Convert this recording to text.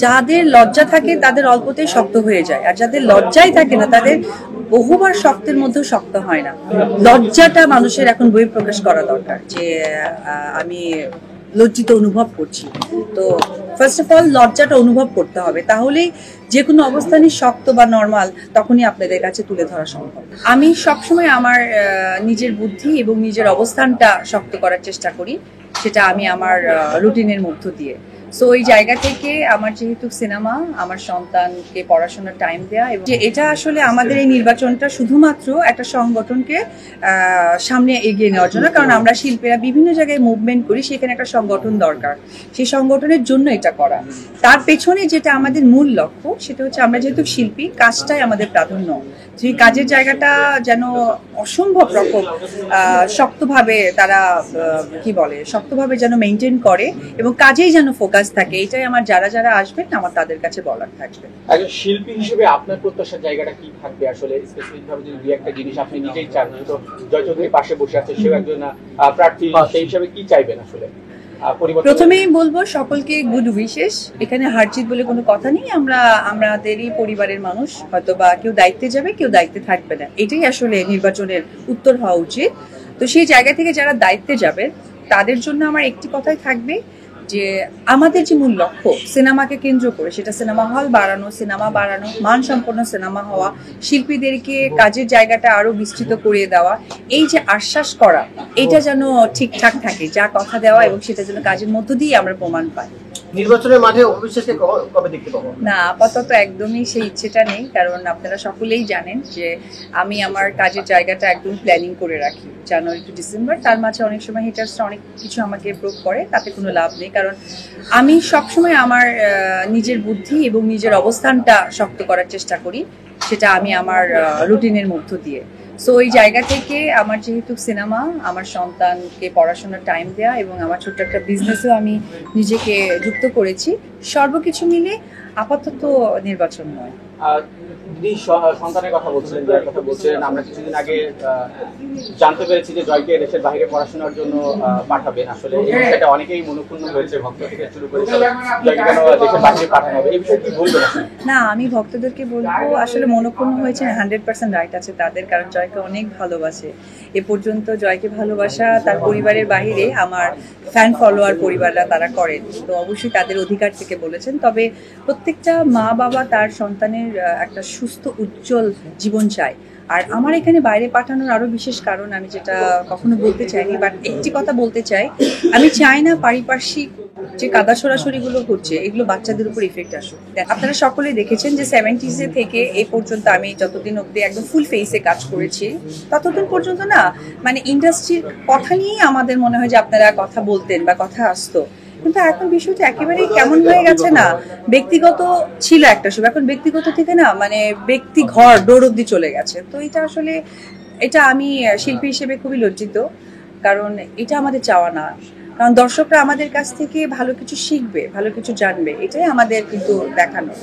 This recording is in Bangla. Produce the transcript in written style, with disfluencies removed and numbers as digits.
যাদের লজ্জা থাকে তাদের অল্পতেই শক্ত হয়ে যায়, আর যাদের লজ্জাই থাকে না তাদের বহুবার শক্তের মধ্যেও শক্ত হয় না। লজ্জাটা মানুষের এখন বহিঃপ্রকাশ করা দরকার যে আমি লজ্জিত অনুভব করছি। তো ফার্স্ট অফ অল লজ্জাটা অনুভব করতে হবে, তাহলেই যে কোনো অবস্থানই শক্ত বা নর্মাল তখনই আপনাদের কাছে তুলে ধরা সম্ভব। আমি সবসময় আমার নিজের বুদ্ধি এবং নিজের অবস্থানটা শক্ত করার চেষ্টা করি, সেটা আমি আমার রুটিনের মধ্য দিয়ে। সো ওই জায়গা থেকে আমার যেহেতু সিনেমা, আমার সন্তানকে পড়াশোনার টাইম দেয়া, এবং এটা আসলে আমাদের এই নির্বাচনটা শুধুমাত্র একটা সংগঠনকে সামনে এগিয়ে নেওয়ার জন্য, কারণ আমরা শিল্পীরা বিভিন্ন জায়গায় মুভমেন্ট করি, সেখানে একটা সংগঠন দরকার, সেই সংগঠনের জন্য এটা করা। তার পেছনে যেটা আমাদের মূল লক্ষ্য সেটা হচ্ছে আমরা যেহেতু শিল্পী, কাজটাই আমাদের প্রাধান্য। সেই কাজের জায়গাটা যেন অসম্ভব রকম শক্তভাবে তারা শক্তভাবে যেন মেনটেন করে এবং কাজেই যেন ফোকাস থাকে, এটাই আমার যারা যারা আসবেন আমার তাদের কাছে বলার থাকবে। একজন শিল্পী হিসেবে আপনার প্রত্যাশার জায়গাটা কি থাকবে আসলে, স্পেসিফিক ভাবে যদি দুই একটা জিনিস আপনি নিজেই চান? তো জয় চৌধুরীর পাশে বসে আছে, সেও একজন প্রার্থী, সেই হিসাবে কি চাইবেন আসলে? প্রথমেই বলবো সকলকে গুড উইশেস। এখানে হারজিত বলে কোনো কথা নেই, আমাদেরই পরিবারের মানুষ, হয়তো বা কেউ দায়িত্বে যাবে, কেউ দায়িত্বে থাকবে না, এটাই আসলে নির্বাচনের উত্তর হওয়া উচিত। তো সেই জায়গা থেকে যারা দায়িত্বে যাবে তাদের জন্য আমার একটি কথাই থাকবে যে আমাদের যে মূল লক্ষ্য সিনেমাকে কেন্দ্র করে, সেটা সিনেমা হল বাড়ানো, সিনেমা বাড়ানো, মানসম্পন্ন সিনেমা হওয়া, শিল্পীদেরকে কাজের জায়গাটা আরো বিস্তৃত করিয়ে দেওয়া, এই যে আশ্বাস করা, এটা যেন ঠিকঠাক থাকে, যা কথা দেওয়া, এবং সেটা যেন কাজের মধ্য দিয়ে আমরা প্রমাণ পাই। নির্বাচনের মাঠে অবিশ্বাসকে কবে দেখতে পাবো? না, আপাতত একদমই সেই ইচ্ছেটা নেই, কারণ আপনারা সকলেই জানেন যে আমি আমার কাজের জায়গাটা একদম প্ল্যানিং করে রাখি জানুয়ারি টু ডিসেম্বর। তার মাঝে অনেক সময় হিটার্সরা অনেক কিছু আমাকে প্রুভ করে, তাতে কোনো লাভ নেই, কারণ আমি সবসময় আমার নিজের বুদ্ধি এবং নিজের অবস্থানটা শক্ত করার চেষ্টা করি, সেটা আমি আমার রুটিনের মধ্য দিয়ে। সো ওই জায়গা থেকে আমার যেহেতু সিনেমা, আমার সন্তানকে পড়াশোনার টাইম দেয়া, এবং আমার ছোট্ট একটা বিজনেসেও আমি নিজেকে যুক্ত করেছি, সর্বকিছু মিলে আপাতত নির্বাচন নয়। দিদি সন্তানের কথা বলছিলেন, জয়ের কথা বলছিলেন, আমরা কিছুদিন আগে জানতে পেরেছি যে জয়কে দেশের বাইরে পড়াশোনার জন্য পাঠাবেন। আসলে এই বিষয়টা অনেকেই মনোক্ষুণ্ণ হয়েছে, ভক্ত থেকে শুরু করে জয়কে কেন দেশের বাইরে পাঠানো হবে, এই বিষয়ে কি বলবেন? না, আমি ভক্তদেরকে বলবো আসলে মনোক্ষুণ্ণ হয়েছে 100% রাইট আছে তাদের, কারণ জয়কে অনেক ভালোবাসে। এ পর্যন্ত জয়কে ভালোবাসা তার পরিবারের বাহিরে আমার ফ্যান ফলোয়ার পরিবাররা তারা করেন, তো অবশ্যই তাদের অধিকার থেকে বলেছেন। তবে প্রত্যেকটা মা বাবা তার সন্তানের একটা সুস্থ উজ্জ্বল জীবন চায়, আর আমার এখানে বাইরে পাঠানোর আরো বিশেষ কারণ আমি যেটা কখনো বলতে চাইনি, বাট একটি কথা বলতে চাই, আমি চাই না পারিপার্শ্বিক যে কাদা সরাসরি গুলো করছে এগুলো বাচ্চাদের উপর ইফেক্ট আসুক। আপনারা সকলেই দেখেছেন যে 70s থেকে এই পর্যন্ত আমি যতদিন অব্দি একদম ফুল ফেসে কাজ করেছি, ততদিন পর্যন্ত না মানে ইন্ডাস্ট্রির কথা নিয়েই আমাদের মনে হয় যে আপনারা কথা বলতেন বা কথা আসতো, কিন্তু এখন বিষয়টা একেবারেই কেমন হয়ে গেছে না, ব্যক্তিগত ছিল একটা সময়, এখন ব্যক্তিগত থেকে না মানে ব্যক্তি ঘর ডোর অব্দি চলে গেছে। তো এটা আসলে আমি শিল্পী হিসেবে খুবই লজ্জিত, কারণ এটা আমাদের চাওয়া না, কারণ দর্শকরা আমাদের কাছ থেকে ভালো কিছু শিখবে, ভালো কিছু জানবে, এটাই আমাদের কিন্তু দেখানো।